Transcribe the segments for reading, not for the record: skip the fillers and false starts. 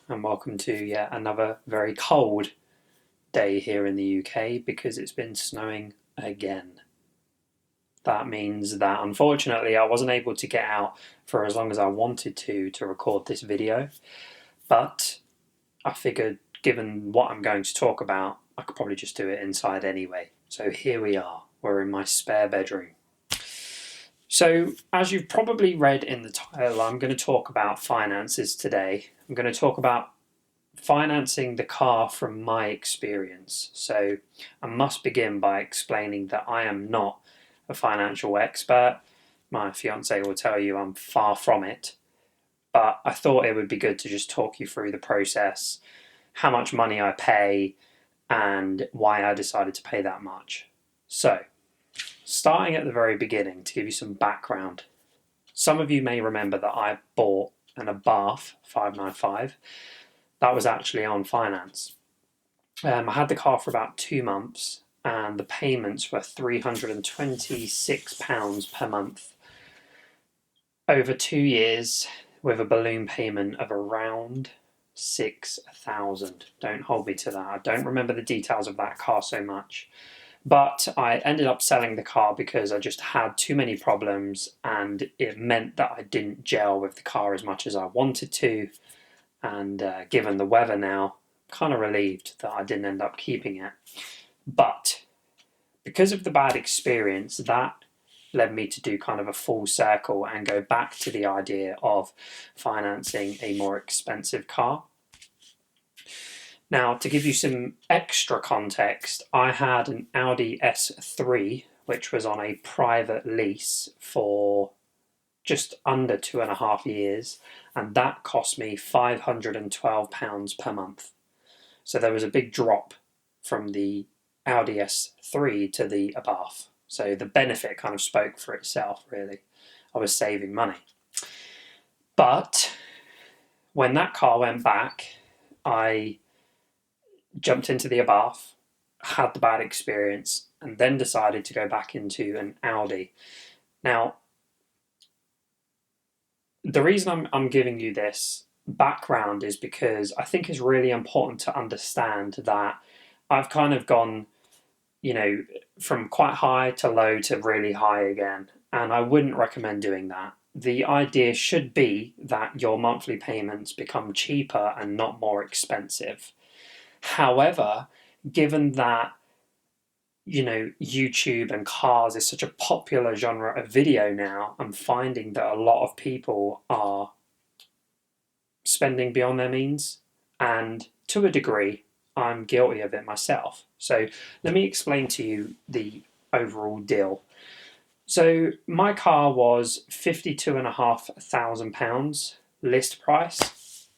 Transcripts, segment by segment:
and welcome to yet another very cold day here in the UK because it's been snowing again. That means that unfortunately I wasn't able to get out for as long as I wanted to record this video, but I figured given what I'm going to talk about, I could probably just do it inside anyway. So here we are, we're in my spare bedroom. So, as you've probably read in the title, I'm going to talk about finances today. I'm going to talk about financing the car from my experience. So, I must begin by explaining that I am not a financial expert. My fiance will tell you I'm far from it. But I thought it would be good to just talk you through the process, how much money I pay, and why I decided to pay that much. So, starting at the very beginning to give you some background. Some of you may remember that I bought an Abarth 595. That was actually on finance. I had the car for about 2 months and the payments were £326 per month over 2 years with a balloon payment of around 6,000. Don't hold me to that. I don't remember the details of that car so much. But I ended up selling the car because I just had too many problems and it meant that I didn't gel with the car as much as I wanted to. And given the weather now, I'm kind of relieved that I didn't end up keeping it. But because of the bad experience, that led me to do kind of a full circle and go back to the idea of financing a more expensive car. Now, to give you some extra context, I had an Audi RS3, which was on a private lease for just under 2.5 years, and that cost me £512 per month. So there was a big drop from the Audi RS3 to the Abarth. So the benefit kind of spoke for itself, really. I was saving money. But when that car went back, I jumped into the Abarth, had the bad experience, and then decided to go back into an Audi. Now, the reason I'm giving you this background is because I think it's really important to understand that I've kind of gone, from quite high to low to really high again, and I wouldn't recommend doing that. The idea should be that your monthly payments become cheaper and not more expensive. However, given that YouTube and cars is such a popular genre of video now, I'm finding that a lot of people are spending beyond their means, and to a degree I'm guilty of it myself. So let me explain to you the overall deal. So my car was £52,500 list price.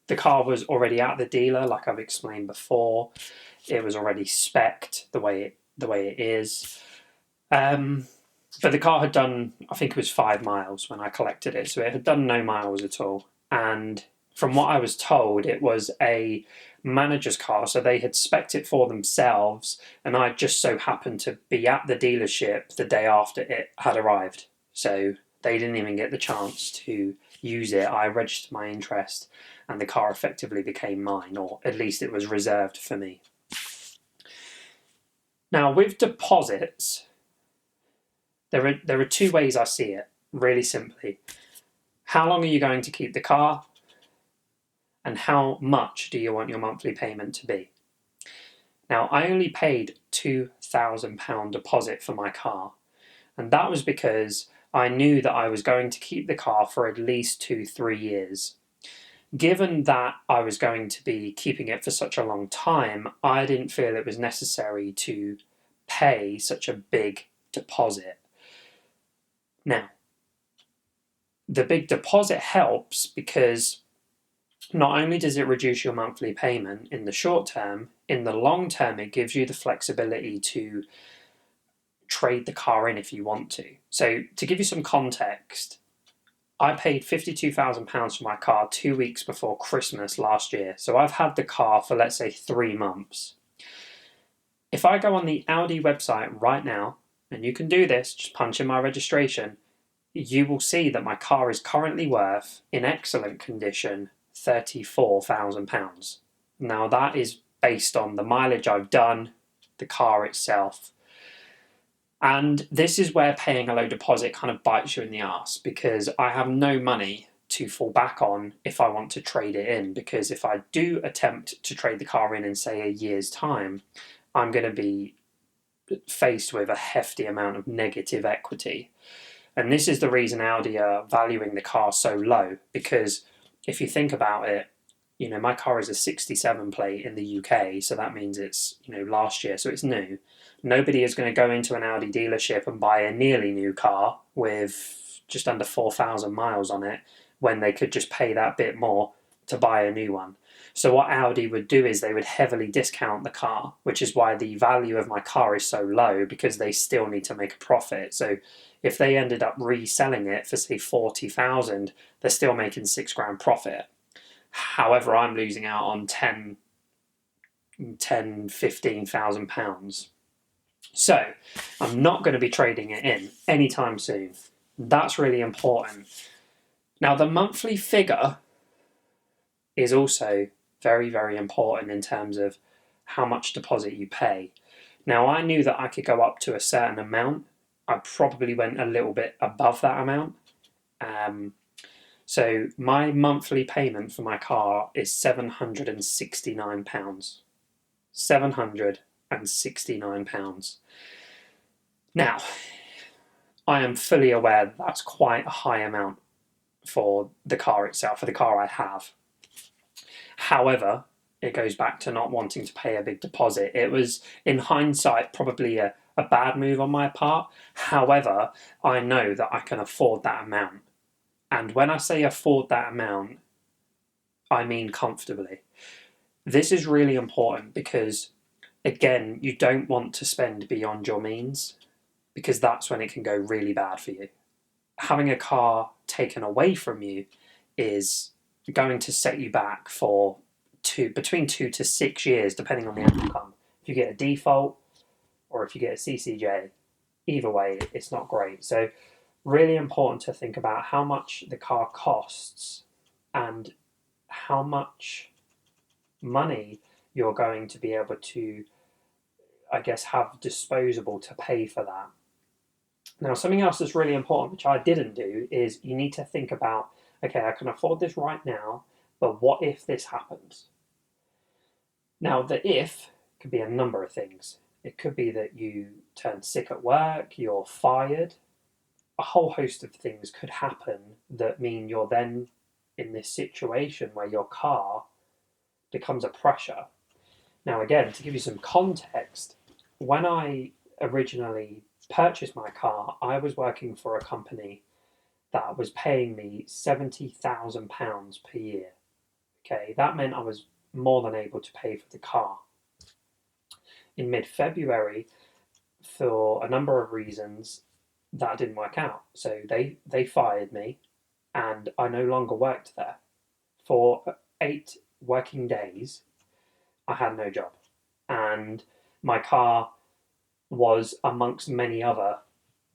The car was already at the dealer, like I've explained before. It was already spec'd the way it is. But the car had done, I think it was 5 miles when I collected it, so it had done no miles at all. And from what I was told, it was a manager's car, so they had spec'd it for themselves, and I just so happened to be at the dealership the day after it had arrived. So they didn't even get the chance to use it. I registered my interest and the car effectively became mine, or at least it was reserved for me. Now, with deposits, there are 2 ways I see it, really simply. How long are you going to keep the car? And how much do you want your monthly payment to be? Now, I only paid £2,000 deposit for my car, and that was because I knew that I was going to keep the car for at least 2-3 years. Given that I was going to be keeping it for such a long time, I didn't feel it was necessary to pay such a big deposit. Now, the big deposit helps because not only does it reduce your monthly payment in the short term, in the long term it gives you the flexibility to trade the car in if you want to. So to give you some context, I paid £52,000 for my car 2 weeks before Christmas last year. So I've had the car for, let's say, 3 months. If I go on the Audi website right now, and you can do this, just punch in my registration, you will see that my car is currently worth, in excellent condition, £34,000. Now that is based on the mileage I've done, the car itself. And this is where paying a low deposit kind of bites you in the arse, because I have no money to fall back on if I want to trade it in. Because if I do attempt to trade the car in say a year's time, I'm going to be faced with a hefty amount of negative equity. And this is the reason Audi are valuing the car so low, because if you think about it, you know, my car is a 67 plate in the UK, so that means it's, you know, last year, so it's new. Nobody is going to go into an Audi dealership and buy a nearly new car with just under 4,000 miles on it when they could just pay that bit more to buy a new one. So what Audi would do is they would heavily discount the car, which is why the value of my car is so low, because they still need to make a profit. So if they ended up reselling it for say 40,000, they're still making £6,000 profit. However, I'm losing out on 15,000 pounds. So I'm not going to be trading it in anytime soon. That's really important. Now the monthly figure is also very, very important in terms of how much deposit you pay. Now I knew that I could go up to a certain amount. I probably went a little bit above that amount. So my monthly payment for my car is £769. £769. Now, I am fully aware that that's quite a high amount for the car itself, for the car I have. However, it goes back to not wanting to pay a big deposit. It was, in hindsight, probably a bad move on my part. However, I know that I can afford that amount. And when I say afford that amount, I mean comfortably. This is really important because, again, you don't want to spend beyond your means, because that's when it can go really bad for you. Having a car taken away from you is going to set you back for between 2 to 6 years, depending on the outcome. If you get a default or if you get a CCJ, either way, it's not great. So really important to think about how much the car costs and how much money you're going to be able to, I guess, have disposable to pay for that. Now, something else that's really important, which I didn't do, is you need to think about, okay, I can afford this right now, but what if this happens? Now, the if could be a number of things. It could be that you turn sick at work, you're fired. A whole host of things could happen that mean you're then in this situation where your car becomes a pressure. Now, again, to give you some context, when I originally purchased my car, I was working for a company that was paying me £70,000 per year. Okay, that meant I was more than able to pay for the car. In mid-February, for a number of reasons, that didn't work out. So they fired me and I no longer worked there. For 8 working days, I had no job. And my car was amongst many other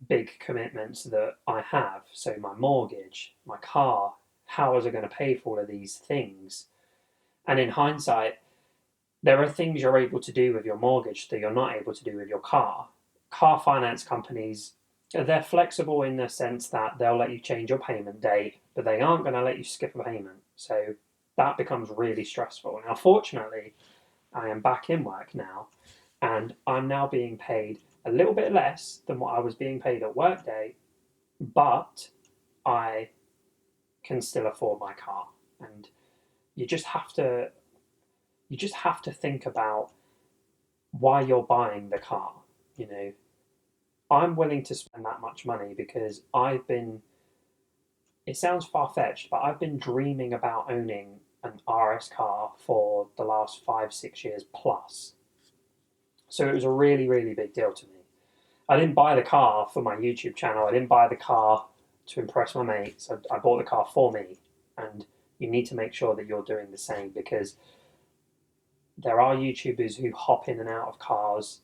big commitments that I have. So my mortgage, my car, how was I going to pay for all of these things? And in hindsight, there are things you're able to do with your mortgage that you're not able to do with your car. Car finance companies, they're flexible in the sense that they'll let you change your payment date, but they aren't going to let you skip a payment. So that becomes really stressful. Now, fortunately, I am back in work now, and I'm now being paid a little bit less than what I was being paid at workday, but I can still afford my car. And you just have to think about why you're buying the car. You know, I'm willing to spend that much money because it sounds far-fetched, but I've been dreaming about owning an RS car for the last 5-6 years plus. So it was a really, really big deal to me. I didn't buy the car for my YouTube channel. I didn't buy the car to impress my mates. I bought the car for me. And you need to make sure that you're doing the same, because there are YouTubers who hop in and out of cars.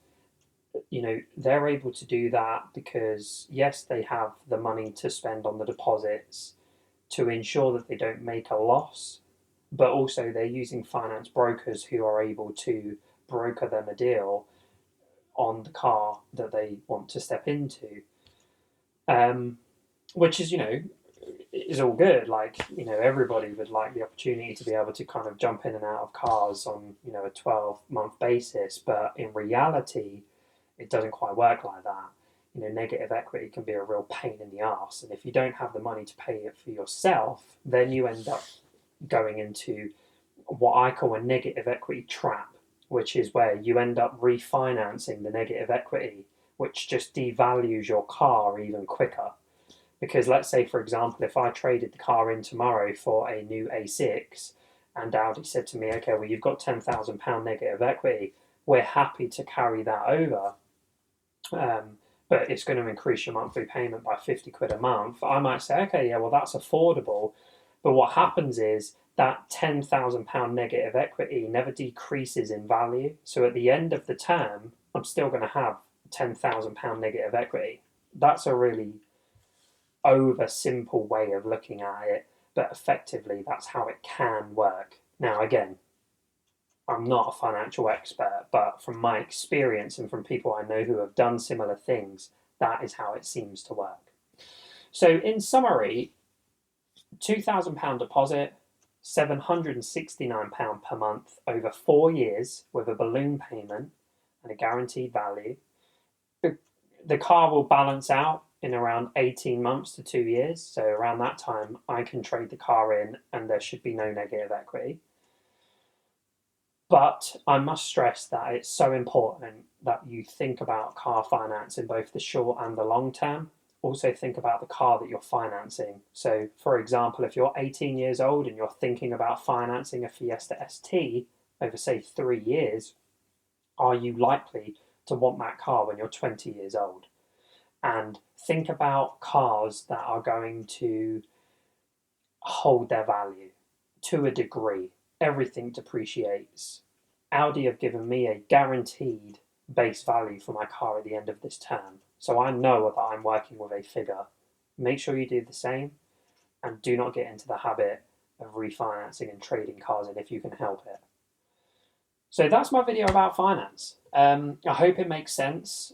You know, they're able to do that because, yes, they have the money to spend on the deposits to ensure that they don't make a loss. but also they're using finance brokers who are able to broker them a deal on the car that they want to step into, which is, is all good. Like, everybody would like the opportunity to be able to kind of jump in and out of cars on, a 12-month basis. But in reality, it doesn't quite work like that. Negative equity can be a real pain in the arse. And if you don't have the money to pay it for yourself, then you end up going into what I call a negative equity trap, which is where you end up refinancing the negative equity, which just devalues your car even quicker. Because let's say, for example, if I traded the car in tomorrow for a new A6 and Audi said to me, okay, well, you've got £10,000 negative equity, we're happy to carry that over, but it's going to increase your monthly payment by 50 quid a month. I might say, okay, yeah, well, that's affordable. But what happens is that £10,000 negative equity never decreases in value. So at the end of the term, I'm still going to have £10,000 negative equity. That's a really over simple way of looking at it, but effectively that's how it can work. Now, again, I'm not a financial expert, but from my experience and from people I know who have done similar things, that is how it seems to work. So in summary, £2,000 deposit, £769 per month over 4 years with a balloon payment and a guaranteed value. The car will balance out in around 18 months to 2 years. So around that time, I can trade the car in and there should be no negative equity. But I must stress that it's so important that you think about car finance in both the short and the long term. Also think about the car that you're financing. So for example, if you're 18 years old and you're thinking about financing a Fiesta ST over, say, 3 years, are you likely to want that car when you're 20 years old? And think about cars that are going to hold their value to a degree. Everything depreciates. Audi have given me a guaranteed base value for my car at the end of this term. So I know that I'm working with a figure. Make sure you do the same and do not get into the habit of refinancing and trading cars in if you can help it. So that's my video about finance. I hope it makes sense.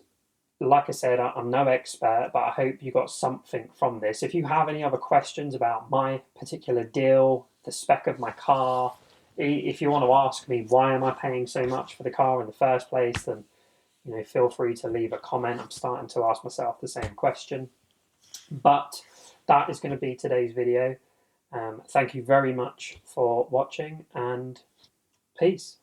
Like I said, I'm no expert, but I hope you got something from this. If you have any other questions about my particular deal, the spec of my car, if you want to ask me why am I paying so much for the car in the first place, then feel free to leave a comment. I'm starting to ask myself the same question. But that is going to be today's video. Thank you very much for watching, and peace.